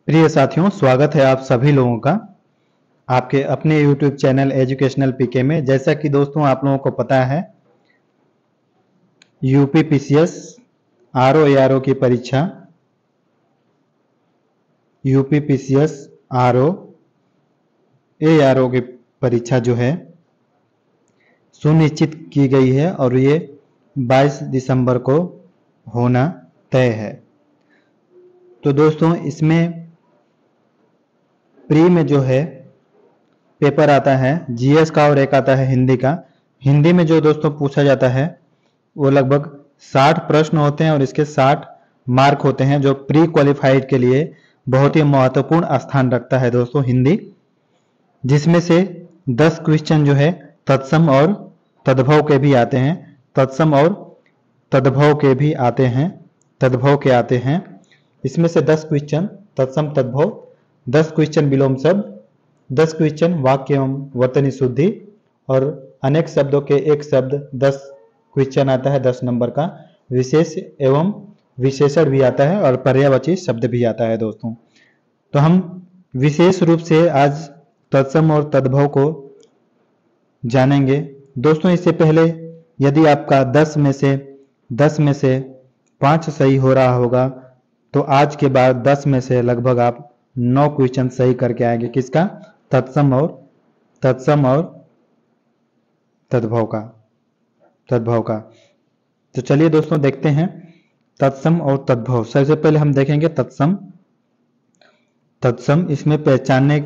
प्रिय साथियों, स्वागत है आप सभी लोगों का आपके अपने YouTube चैनल एजुकेशनल पीके में। जैसा कि दोस्तों आप लोगों को पता है, यूपी पीसीएस आरओ एआरओ की परीक्षा यूपी पीसीएस आरओ एआरओ की परीक्षा जो है सुनिश्चित की गई है और ये 22 दिसंबर को होना तय है। तो दोस्तों इसमें प्री में जो है पेपर आता है जीएस का और एक आता है हिंदी का। हिंदी में जो दोस्तों पूछा जाता है वो लगभग 60 प्रश्न होते हैं और इसके 60 मार्क होते हैं, जो प्री क्वालिफाइड के लिए बहुत ही महत्वपूर्ण स्थान रखता है दोस्तों हिंदी, जिसमें से 10 क्वेश्चन जो है तत्सम और तद्भव के भी आते हैं। तत्सम और तद्भव के भी आते हैं, तद्भव के आते हैं। इसमें से 10 क्वेश्चन तत्सम तद्भव, 10 क्वेश्चन विलोम शब्द, 10 क्वेश्चन वाक्य एवं वर्तनी शुद्धि और अनेक शब्दों के एक शब्द 10 क्वेश्चन आता है 10 नंबर का। विशेष एवं विशेषण भी आता है और पर्यायवाची शब्द भी आता है दोस्तों। तो हम विशेष रूप से आज तत्सम और तद्भव को जानेंगे दोस्तों। इससे पहले यदि आपका 10 में से 5 सही हो रहा होगा तो आज के बाद 10 में से लगभग आप 9 क्वेश्चन सही करके आएंगे। किसका? तत्सम और तद्भव का। तो चलिए दोस्तों देखते हैं तत्सम और तद्भव। सबसे पहले हम देखेंगे तत्सम इसमें पहचानने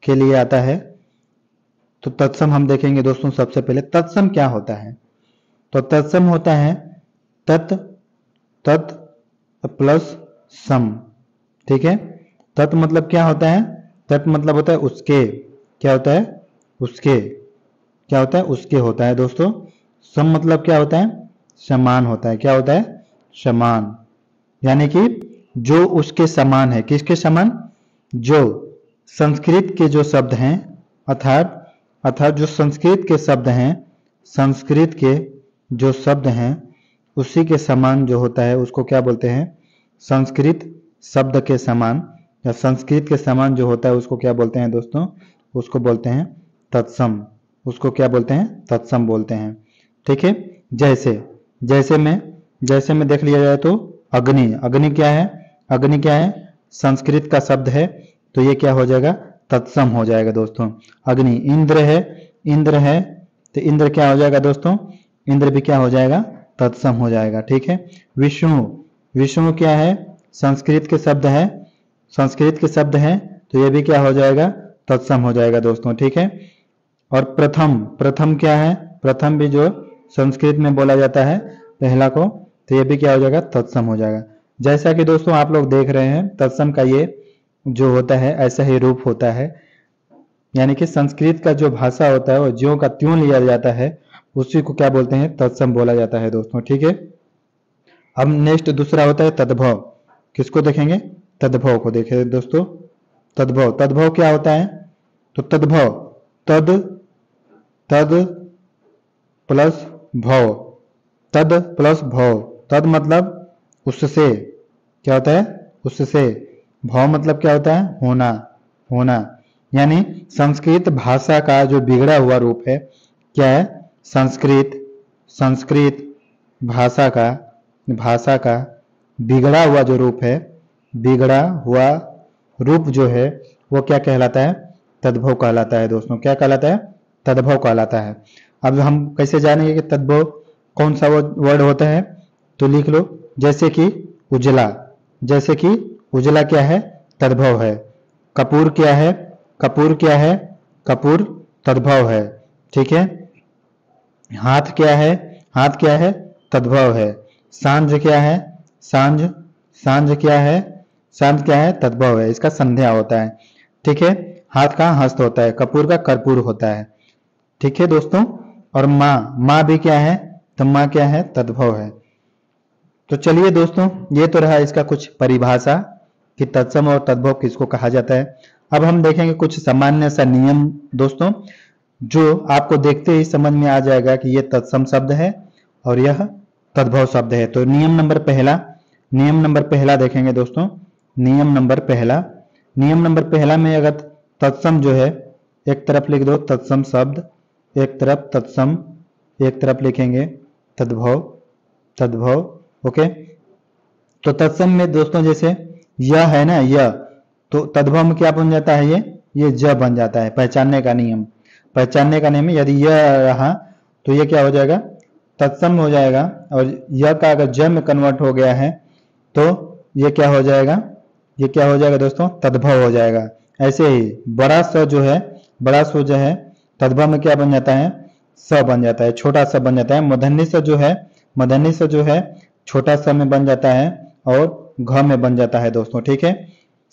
के लिए आता है। तो तत्सम हम देखेंगे दोस्तों। सबसे पहले तत्सम क्या होता है? तो तत्सम होता है तत् प्लस सम। ठीक है, तत् मतलब क्या होता है? तत् मतलब होता है उसके। क्या होता है? उसके। क्या होता है? उसके होता है दोस्तों। सम मतलब क्या होता है? समान होता है। क्या होता है? समान, यानी कि जो उसके समान है। किसके समान? जो संस्कृत के जो शब्द हैं, अर्थात जो संस्कृत के शब्द हैं, संस्कृत के जो शब्द हैं उसी के समान जो होता है उसको क्या बोलते हैं? संस्कृत शब्द के समान या संस्कृत के समान जो होता है उसको क्या बोलते हैं दोस्तों? उसको बोलते हैं तत्सम। उसको क्या बोलते हैं? तत्सम बोलते हैं। ठीक है, जैसे में देख लिया जाए तो अग्नि क्या है? अग्नि क्या है? संस्कृत का शब्द है, तो ये क्या हो जाएगा? तत्सम हो जाएगा दोस्तों। अग्नि। इंद्र है तो इंद्र क्या हो जाएगा दोस्तों? इंद्र भी क्या हो जाएगा? तत्सम हो जाएगा। ठीक है। विष्णु क्या है? संस्कृत के शब्द है, तो ये भी क्या हो जाएगा? तत्सम हो जाएगा दोस्तों। ठीक है। और प्रथम क्या है? प्रथम भी जो संस्कृत में बोला जाता है पहला को, तो ये भी क्या हो जाएगा? तत्सम हो जाएगा। जैसा कि दोस्तों आप लोग देख रहे हैं तत्सम का ये जो होता है ऐसा ही रूप होता है, यानी कि संस्कृत का जो भाषा होता है वो ज्यों का त्यों लिया जाता है, उसी को क्या बोलते हैं? तत्सम बोला जाता है दोस्तों। ठीक है। अब नेक्स्ट दूसरा होता है तद्भव। किसको देखेंगे? तद्भव को देखें दोस्तों। तद्भव क्या होता है? तो तद्भव तद प्लस भव। तद प्लस भव। तद मतलब उससे। क्या होता है? उससे। भव मतलब क्या होता है? होना। यानी संस्कृत भाषा का जो बिगड़ा हुआ रूप है, क्या है? संस्कृत भाषा का बिगड़ा हुआ जो रूप है, बिगड़ा हुआ रूप जो है वो क्या कहलाता है? तद्भव कहलाता है दोस्तों। क्या कहलाता है? तद्भव कहलाता है। अब हम कैसे जानेंगे कि तद्भव कौन सा वर्ड होता है? तो लिख लो, जैसे कि उजला क्या है? तद्भव है। कपूर क्या है? कपूर तद्भव है। ठीक है। हाथ क्या है? तद्भव है। सांझ क्या है? सांझ क्या है? तद्भव है। इसका संध्या होता है। ठीक है। हाथ का हस्त होता है, कपूर का कर्पूर होता है। ठीक है दोस्तों। और माँ भी क्या है? तो माँ क्या है? तद्भव है। तो चलिए दोस्तों, ये तो रहा इसका कुछ परिभाषा कि तत्सम और तद्भव किसको कहा जाता है। अब हम देखेंगे कुछ सामान्य सा नियम दोस्तों, जो आपको देखते ही समझ में आ जाएगा कि ये तत्सम शब्द है और यह तद्भव शब्द है। तो नियम नंबर पहला देखेंगे दोस्तों। नियम नंबर पहला, नियम नंबर पहला में अगर तत्सम जो है एक तरफ लिख दो तत्सम शब्द, एक तरफ तत्सम, एक तरफ लिखेंगे तद्भव, तद्भव। ओके, तो तत्सम में दोस्तों जैसे यह है ना, यह तो तद्भव में क्या बन जाता है, ये ज बन जाता है। पहचानने का नियम, पहचानने का नियम, यदि यह रहा तो ये क्या हो जाएगा, तत्सम हो जाएगा। और यह का अगर ज में कन्वर्ट हो गया है तो ये क्या हो जाएगा, ये क्या हो जाएगा दोस्तों, तद्भव हो जाएगा। ऐसे ही बड़ा स जो है, बड़ा स जो है तद्भव में क्या बन जाता है, स बन जाता है, छोटा स बन जाता है। मूर्धन्य स जो है, मूर्धन्य स जो है छोटा स में बन जाता है और घ में बन जाता है दोस्तों। ठीक है,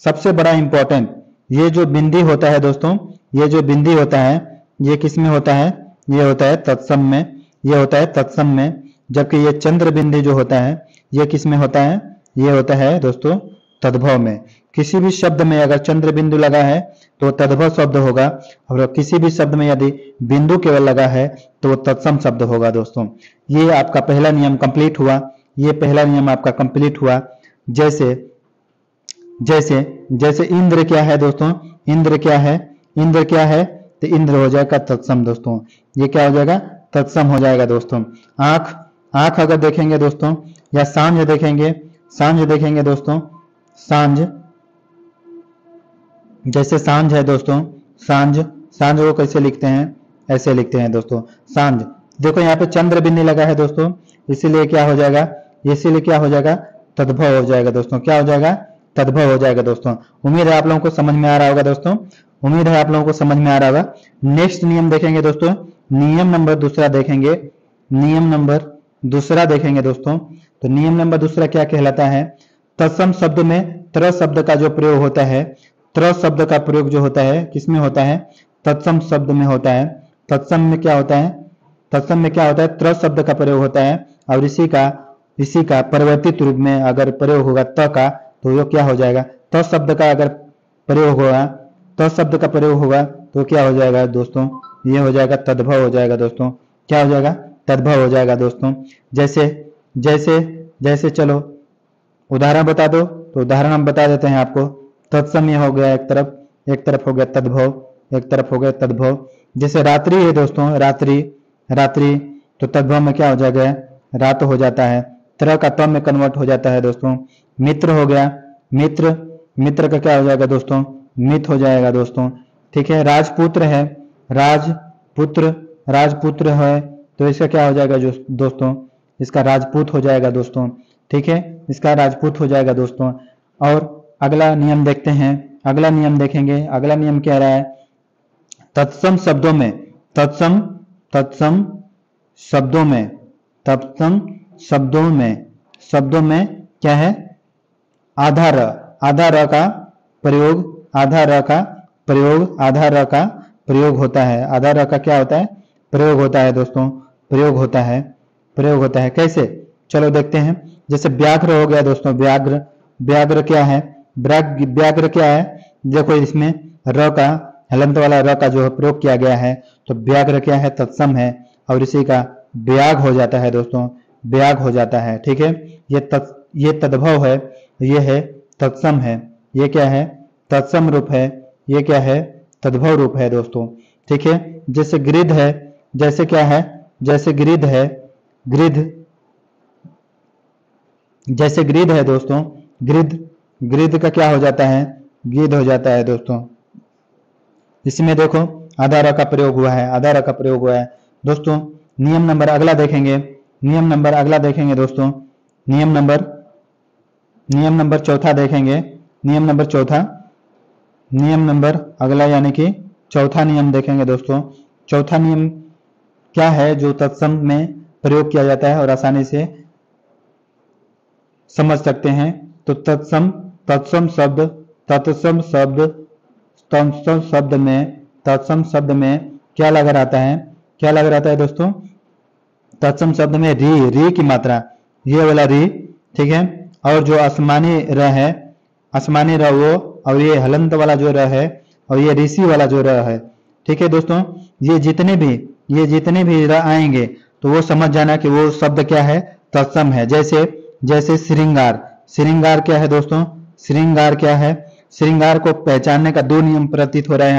सबसे बड़ा इंपॉर्टेंट ये जो बिंदी होता है दोस्तों, ये जो बिंदी होता है ये किस में होता है, ये होता है तत्सम में, ये होता है तत्सम में। जबकि ये चंद्र बिंदी जो होता है ये किस में होता है, ये होता है दोस्तों तद्भव में। किसी भी शब्द में अगर चंद्र बिंदु लगा है तो तद्भव शब्द होगा, और किसी भी शब्द में यदि बिंदु केवल लगा है तो तत्सम शब्द होगा दोस्तों। ये आपका पहला नियम कंप्लीट हुआ, ये पहला नियम आपका कंप्लीट हुआ। जैसे जैसे जैसे इंद्र क्या है दोस्तों, इंद्र क्या है, इंद्र क्या है, तो इंद्र हो जाएगा तत्सम दोस्तों। ये क्या हो जाएगा, तत्सम हो जाएगा दोस्तों। आंख, आंख अगर देखेंगे दोस्तों, या सांझ देखेंगे, सांझ देखेंगे दोस्तों, सांझ, जैसे सांझ है दोस्तों, सांझ, सांझ को कैसे लिखते हैं, ऐसे लिखते हैं दोस्तों सांझ। देखो यहाँ पे चंद्र बिंदी लगा है दोस्तों, इसीलिए क्या हो जाएगा, इसीलिए क्या हो जाएगा, तद्भव हो जाएगा दोस्तों। क्या हो जाएगा, तद्भव हो जाएगा दोस्तों। उम्मीद है आप लोगों को समझ में आ रहा होगा दोस्तों, उम्मीद है आप लोगों को समझ में आ रहा होगा। नेक्स्ट नियम देखेंगे दोस्तों, नियम नंबर दूसरा देखेंगे, नियम नंबर दूसरा देखेंगे दोस्तों। तो नियम नंबर दूसरा क्या कहलाता है, तत्सम शब्द में त्र शब्द का जो प्रयोग होता है, त्र शब्द का प्रयोग जो होता है किसमें होता है, तत्सम शब्द में होता है। तत्सम में क्या होता है, तत्सम में क्या होता है, त्र शब्द का प्रयोग होता है। और इसी का परिवर्तित रूप में अगर प्रयोग होगा त का, तो वो क्या हो जाएगा, त शब्द का अगर प्रयोग होगा, त शब्द का प्रयोग होगा तो क्या हो जाएगा दोस्तों, ये हो जाएगा तद्भव हो जाएगा दोस्तों। क्या हो जाएगा, तद्भव हो जाएगा दोस्तों। जैसे जैसे जैसे चलो उदाहरण बता दो, तो उदाहरण हम बता देते हैं आपको। तत्सम ये हो गया एक तरफ, एक तरफ हो गया तद्भव, एक तरफ हो गया तद्भव। जैसे रात्रि है दोस्तों, रात्रि, रात्रि तो तद्भव में क्या हो जाएगा, रात हो जाता है, तरह का तम में कन्वर्ट हो जाता है दोस्तों। मित्र हो गया, मित्र, मित्र का क्या हो जाएगा दोस्तों, मित हो जाएगा दोस्तों। ठीक है, राजपुत्र है, राजपुत्र, राजपुत्र है तो इसका क्या हो जाएगा दोस्तों, इसका राजपूत हो जाएगा दोस्तों। ठीक है, इसका राजपूत हो जाएगा दोस्तों। और अगला नियम देखते हैं, अगला नियम देखेंगे। अगला नियम क्या रहा है, तत्सम शब्दों में, तत्सम, तत्सम शब्दों में, तत्सम शब्दों में, शब्दों में क्या है, आधा र, आधा र का प्रयोग, आधा र का प्रयोग, आधा र का प्रयोग होता है। आधा र का क्या होता है, प्रयोग होता है दोस्तों, प्रयोग होता है, प्रयोग होता है। कैसे, चलो देखते हैं। जैसे व्याघ्र हो गया दोस्तों, व्याघ्र, व्याघ्र क्या है, व्याघ्र क्या है, देखो इसमें र का, हलंत वाला र का जो प्रयोग किया गया है, तो व्याघ्र क्या है, तत्सम है, और इसी का व्याघ हो जाता है दोस्तों, व्याघ हो जाता है। ठीक है, ये तद्भव है, ये है तत्सम है, ये क्या है, तत्सम रूप है, ये क्या है, तद्भव रूप है दोस्तों। ठीक है, जैसे गिरिध है, जैसे क्या है, जैसे गिरिध है, गिरिध, जैसे गिरिध है दोस्तों, गिरिध, गिरिध का क्या हो जाता है, गिद्ध हो जाता है दोस्तों। इसमें देखो आधा र का प्रयोग हुआ है, आधा र का प्रयोग हुआ है दोस्तों। नियम नंबर अगला देखेंगे, नियम नंबर अगला देखेंगे दोस्तों, नियम नंबर चौथा देखेंगे, नियम नंबर चौथा, नियम नंबर अगला यानी कि चौथा नियम देखेंगे दोस्तों। चौथा नियम क्या है जो तत्सम में प्रयोग किया जाता है और आसानी से समझ सकते हैं। तो तत्सम, तत्सम शब्द, तत्सम शब्द, तत्सम शब्द में, तत्सम शब्द में क्या लगा रहता है, क्या लगा रहता है दोस्तों, तत्सम शब्द में री, री की मात्रा, ये वाला री। ठीक है, और जो आसमानी र है, आसमानी र वो, और ये हलंत वाला जो र है, और ये ऋषि वाला जो र है। ठीक है दोस्तों, ये जितने भी र आएंगे तो वो समझ जाना कि वो शब्द क्या है, तत्सम है। जैसे जैसे श्रृंगार, श्रृंगार क्या है दोस्तों, श्रृंगार क्या है, श्रृंगार को पहचानने का दो नियम प्रतीत हो रहा है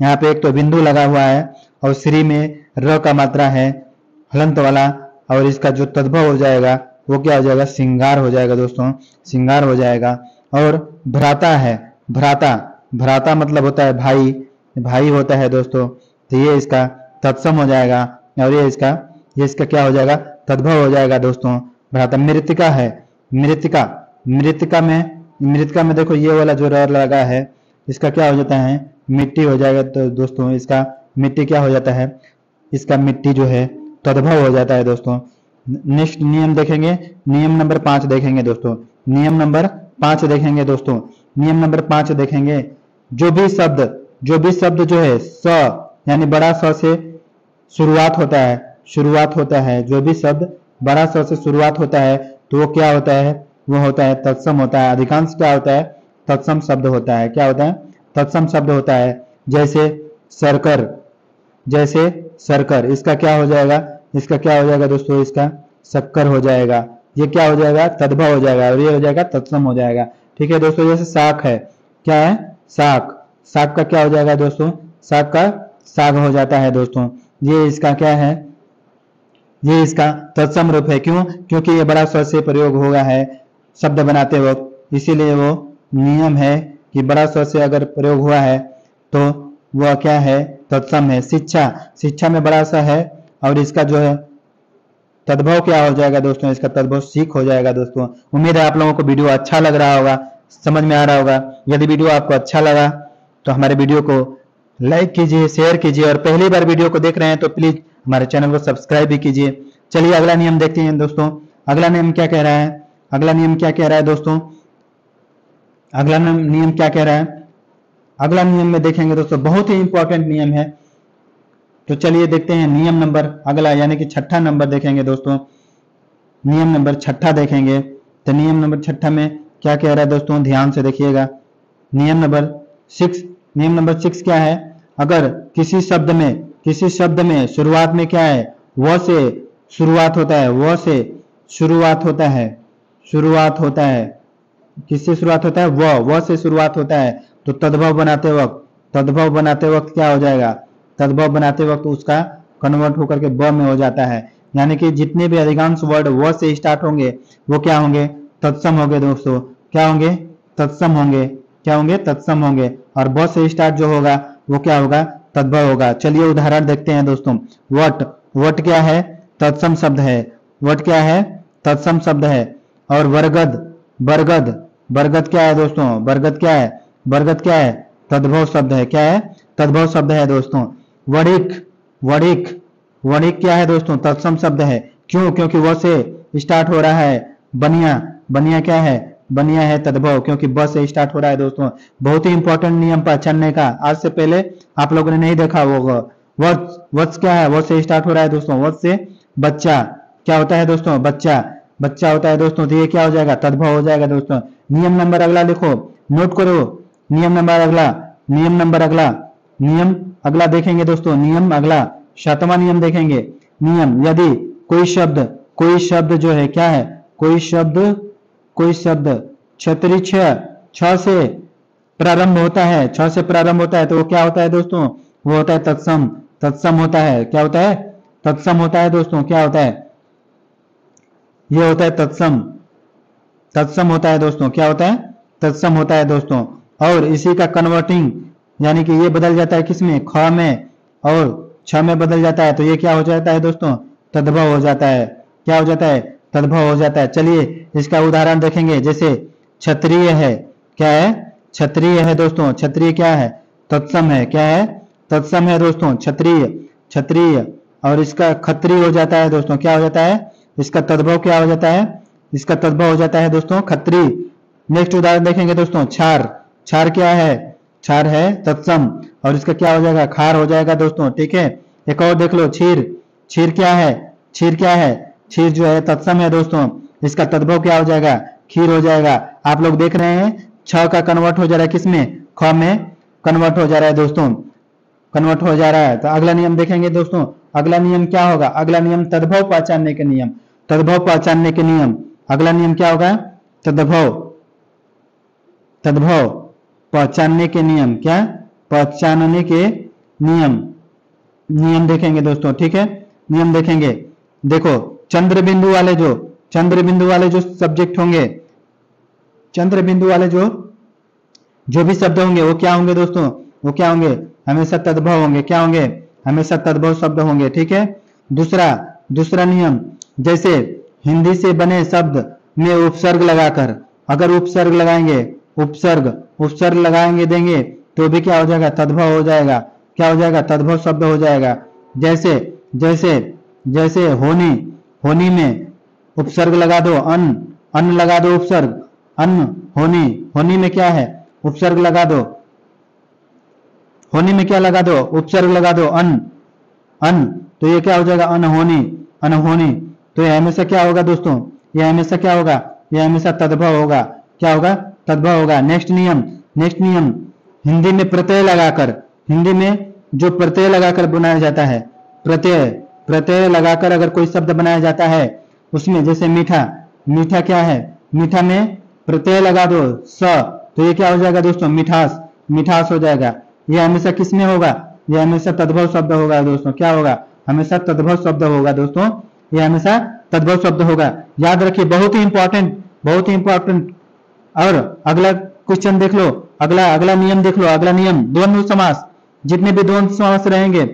यहाँ पे एक तो बिंदु लगा हुआ है और श्री में र का मात्रा है हलंत वाला, और इसका जो तद्भव हो जाएगा वो क्या हो जाएगा, श्रृंगार हो जाएगा दोस्तों, श्रृंगार हो जाएगा। और भ्राता है, भ्राता, भ्राता मतलब होता है भाई, भाई होता है दोस्तों, तो ये इसका तत्सम हो जाएगा और ये इसका क्या हो जाएगा, तद्भव हो जाएगा दोस्तों, भ्राता। मृतिका है, मृतिका, मृतिका में देखो ये वाला जो र लगा है इसका क्या हो जाता है, मिट्टी हो जाएगा। तो दोस्तों इसका मिट्टी क्या हो जाता है, इसका मिट्टी जो है तद्भव हो जाता है दोस्तों। नेक्स्ट नियम देखेंगे, नियम नंबर 5 देखेंगे दोस्तों, नियम नंबर 5 देखेंगे दोस्तों, नियम नंबर 5 देखेंगे। जो भी शब्द जो है स यानी बड़ा स से शुरुआत होता है, जो भी शब्द बड़ा स से शुरुआत होता है तो वो क्या होता है, वो होता है तत्सम होता है। अधिकांश क्या होता है, तत्सम शब्द होता है। क्या होता है, तत्सम शब्द होता है। जैसे सरकर, जैसे सरकर, इसका क्या हो जाएगा, इसका क्या हो जाएगा दोस्तों, इसका शक्कर हो जाएगा। ये क्या हो जाएगा, तद्भव हो जाएगा और ये हो जाएगा तत्सम हो जाएगा। ठीक है दोस्तों। जैसे शाक है, क्या है, शाक, शाक का क्या हो जाएगा दोस्तों, शाक का साग हो जाता है दोस्तों। ये इसका क्या है, ये इसका तत्सम रूप है। क्यों, क्योंकि ये बड़ा स्वर से प्रयोग होगा है शब्द बनाते वक्त, इसीलिए वो नियम है कि बड़ा स्वर से अगर प्रयोग हुआ है तो वह क्या है, तत्सम है। शिक्षा, शिक्षा में बड़ा सा है और इसका जो है तद्भव क्या हो जाएगा दोस्तों, इसका तद्भव सीख हो जाएगा दोस्तों। उम्मीद है आप लोगों को वीडियो अच्छा लग रहा होगा, समझ में आ रहा होगा। यदि वीडियो आपको अच्छा लगा तो हमारे वीडियो को लाइक कीजिए, शेयर कीजिए और पहली बार वीडियो को देख रहे हैं तो प्लीज हमारे चैनल को सब्सक्राइब भी कीजिए। चलिए अगला नियम देखते हैं दोस्तों। अगला नियम क्या कह रहा है, अगला नियम क्या कह रहा है दोस्तों, अगला नियम क्या कह रहा है, अगला नियम में देखेंगे दोस्तों, बहुत ही इंपॉर्टेंट नियम है। तो चलिए देखते हैं नियम नंबर अगला, यानी कि 6ठा नंबर देखेंगे दोस्तों। नियम नंबर 6ठा देखेंगे तो नियम नंबर 6ठा में क्या कह रहा है दोस्तों, ध्यान से देखिएगा। नियम नंबर 6, नियम नंबर 6 क्या है, अगर किसी शब्द में शुरुआत में क्या है, व से शुरुआत होता है, व से शुरुआत होता है, शुरुआत होता है, किससे शुरुआत होता है, व से शुरुआत होता है, तो तद्भव बनाते वक्त क्या हो जाएगा, तद्भव बनाते वक्त उसका कन्वर्ट होकर के ब में हो जाता है। यानी कि जितने भी अधिकांश वर्ड व से स्टार्ट होंगे वो क्या होंगे, तत्सम होंगे दोस्तों। क्या होंगे, तत्सम होंगे। क्या होंगे, तत्सम होंगे। और ब से स्टार्ट जो होगा वो क्या होगा, तद्भव होगा। चलिए उदाहरण देखते हैं दोस्तों। वट, वट क्या है, तत्सम शब्द है। वट क्या है, तत्सम शब्द है। और बरगद, बरगद, बरगद क्या है दोस्तों, बरगद क्या है, बरगद क्या है, तद्भव शब्द है। क्या है, तद्भव शब्द है दोस्तों। वड़िक, वड़िक, वड़िक क्या है दोस्तों, तत्सम शब्द है। क्यों, क्योंकि वो से स्टार्ट हो रहा है। बनिया, बनिया क्या है, बनिया है तद्भव, क्योंकि ब से स्टार्ट हो रहा है दोस्तों। बहुत ही इंपॉर्टेंट नियम पहचानने का, आज से पहले आप लोगों ने नहीं देखा होगा। वत्स, वत्स क्या है, वो से स्टार्ट हो रहा है दोस्तों। वत्स से बच्चा, क्या होता है दोस्तों, बच्चा, बच्चा होता है दोस्तों। तो ये क्या हो जाएगा, तद्भव हो जाएगा दोस्तों। नियम नंबर अगला लिखो, नोट करो। नियम नंबर अगला, नियम नंबर अगला, नियम अगला देखेंगे दोस्तों। नियम अगला 7वां नियम देखेंगे। नियम, यदि कोई शब्द जो है क्या है, कोई शब्द क्षत्रि छ से प्रारंभ होता है, छ से प्रारंभ होता है, तो वो क्या होता है दोस्तों, वो होता है तत्सम, तत्सम होता है। क्या होता है, तत्सम होता है दोस्तों। क्या होता है, ये होता है तत्सम, तत्सम होता है दोस्तों। क्या होता है, तत्सम होता है दोस्तों। और इसी का कन्वर्टिंग, यानी कि ये बदल जाता है किसमें, ख में और छ में बदल जाता है, तो ये क्या हो जाता है दोस्तों, तद्भव हो जाता है। क्या हो जाता है, तद्भव हो जाता है। चलिए इसका उदाहरण देखेंगे। जैसे क्षत्रिय है, क्या है, क्षत्रिय है दोस्तों। क्षत्रिय क्या है, तत्सम है। क्या है, तत्सम है दोस्तों, क्षत्रिय, क्षत्रिय। और इसका खत्री हो जाता है दोस्तों। क्या हो जाता है, इसका तद्भव क्या हो जाता है, इसका तद्भव हो जाता है दोस्तों, खत्री। नेक्स्ट उदाहरण देखेंगे दोस्तों। छार, छार क्या है, छार है तत्सम और इसका क्या हो जाएगा, खार हो जाएगा दोस्तों। ठीक है, एक और देख लो। क्षीर, क्षीर क्या है, क्षीर क्या है, क्षीर जो है तत्सम है दोस्तों। इसका तद्भव क्या हो जाएगा, खीर हो जाएगा। आप लोग देख रहे हैं छ का कन्वर्ट हो जा रहा है किसमें, ख में कन्वर्ट हो जा रहा है दोस्तों, कन्वर्ट हो जा रहा है। तो अगला नियम देखेंगे दोस्तों। अगला नियम क्या होगा, अगला नियम तद्भव पहचानने के नियम, तद्भव पहचानने के नियम। अगला नियम क्या होगा, तद्भव, तद्भव, पहचानने के नियम, क्या पहचानने के नियम, नियम देखेंगे दोस्तों, ठीक है, नियम देखेंगे। देखो चंद्र बिंदु वाले जो सब्जेक्ट होंगे, चंद्र बिंदु वाले जो भी शब्द होंगे वो क्या होंगे दोस्तों, वो क्या होंगे, हमेशा तद्भव होंगे, क्या होंगे, हमेशा तद्भव शब्द होंगे, ठीक है। दूसरा नियम, जैसे हिंदी से बने शब्द में उपसर्ग लगाकर, अगर उपसर्ग लगाएंगे, उपसर्ग लगाएंगे देंगे तो भी क्या हो जाएगा, तद्भव हो जाएगा, क्या हो जाएगा, तद्भव शब्द हो जाएगा। जैसे होनी में उपसर्ग लगा दो, अन्न लगा दो उपसर्ग, अन्न, होनी में क्या है, उपसर्ग लगा दो, होनी में क्या लगा दो, उपसर्ग लगा दो, अन्न, तो ये क्या हो जाएगा, अनहोनी। तो ये हमेशा क्या होगा दोस्तों, ये हमेशा क्या होगा, ये हमेशा तद्भव होगा, क्या होगा, तद्भव होगा। नेक्स्ट नियम, हिंदी में प्रत्यय लगाकर, हिंदी में जो प्रत्यय लगाकर बनाया जाता है, प्रत्यय लगाकर अगर कोई शब्द बनाया जाता है, उसमें जैसे मीठा क्या है, मीठा में प्रत्यय लगा दो स, तो ये क्या हो जाएगा दोस्तों, मिठास हो जाएगा। ये हमेशा किस में होगा, ये हमेशा तद्भव शब्द होगा दोस्तों, क्या होगा, हमेशा तद्भव शब्द होगा दोस्तों, ये हमेशा तद्भव शब्द होगा, याद रखिए, बहुत ही इंपॉर्टेंट। और अगला क्वेश्चन देख लो, अगला नियम देख लो, अगला नियम, द्वंद्व समास, जितने भी द्वंद्व समास रहेंगे,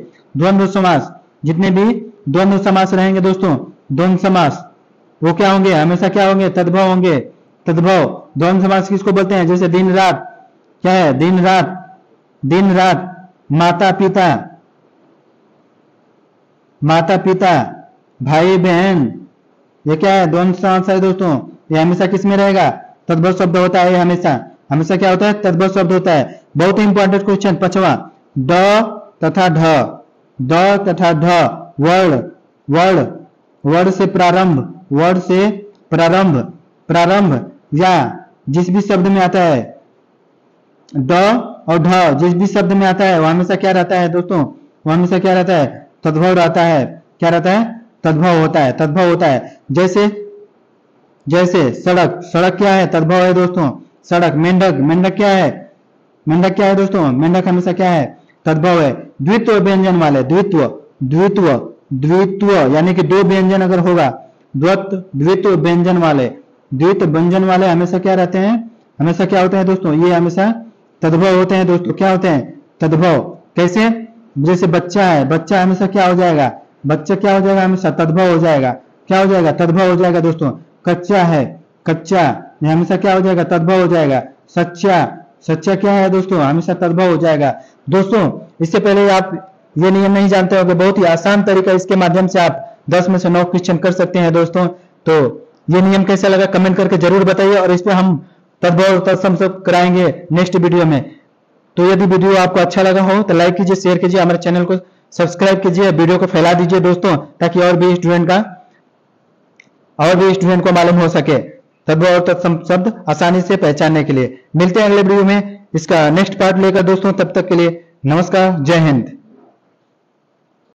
जितने भी द्वंद्व समास रहेंगे दोस्तों, द्वंद्व समास वो क्या होंगे, हमेशा क्या होंगे, तद्भव होंगे, तद्भव। द्वंद्व समास किसको बोलते हैं, जैसे दिन रात, क्या है, दिन रात, माता पिता, भाई बहन, ये क्या है, द्वंद्व समास है दोस्तों, ये हमेशा किस में रहेगा, तद्भव शब्द होता है, हमेशा क्या होता है, तद्भव शब्द होता है। बहुत ही इंपॉर्टेंट क्वेश्चन, पांचवा, ड तथा ढ, वर्ड से प्रारंभ या जिस भी शब्द में आता है, ड और ढ जिस भी शब्द में आता है वो हमेशा क्या रहता है दोस्तों, वो हमेशा क्या रहता है, तद्भव रहता है, क्या रहता है, तद्भव होता है। जैसे सड़क क्या है, तद्भव है दोस्तों, सड़क। मेंढक क्या है दोस्तों, मेंढक हमेशा क्या है, तद्भव है। द्वित्व व्यंजन वाले, द्वित्व यानी कि दो व्यंजन अगर होगा, द्वित्व व्यंजन वाले हमेशा क्या रहते हैं, हमेशा क्या होते हैं दोस्तों, ये हमेशा तद्भव होते हैं दोस्तों, क्या होते हैं, तद्भव। कैसे, जैसे बच्चा है, बच्चा हमेशा क्या हो जाएगा, हमेशा तद्भव हो जाएगा, क्या हो जाएगा, तद्भव हो जाएगा दोस्तों। कच्चा है, ये हमेशा क्या हो जाएगा, तद्भव हो जाएगा। सच्चा क्या है दोस्तों, हमेशा तद्भव हो जाएगा। दोस्तों इससे पहले आप ये नियम नहीं जानते होंगे, बहुत ही आसान तरीका, इसके माध्यम से आप 10 में से 9 क्वेश्चन कर सकते हैं दोस्तों। तो ये नियम कैसा लगा कमेंट करके जरूर बताइए, और इस पे हम तद्भव और तत्सम सब कराएंगे नेक्स्ट वीडियो में। तो यदि वीडियो आपको अच्छा लगा हो तो लाइक कीजिए, शेयर कीजिए, हमारे चैनल को सब्सक्राइब कीजिए, वीडियो को फैला दीजिए दोस्तों, ताकि और भी स्टूडेंट को मालूम हो सके तद्भव और तत्सम शब्द आसानी से पहचानने के लिए। मिलते हैं अगले वीडियो में इसका नेक्स्ट पार्ट लेकर दोस्तों, तब तक के लिए नमस्कार, जय हिंद।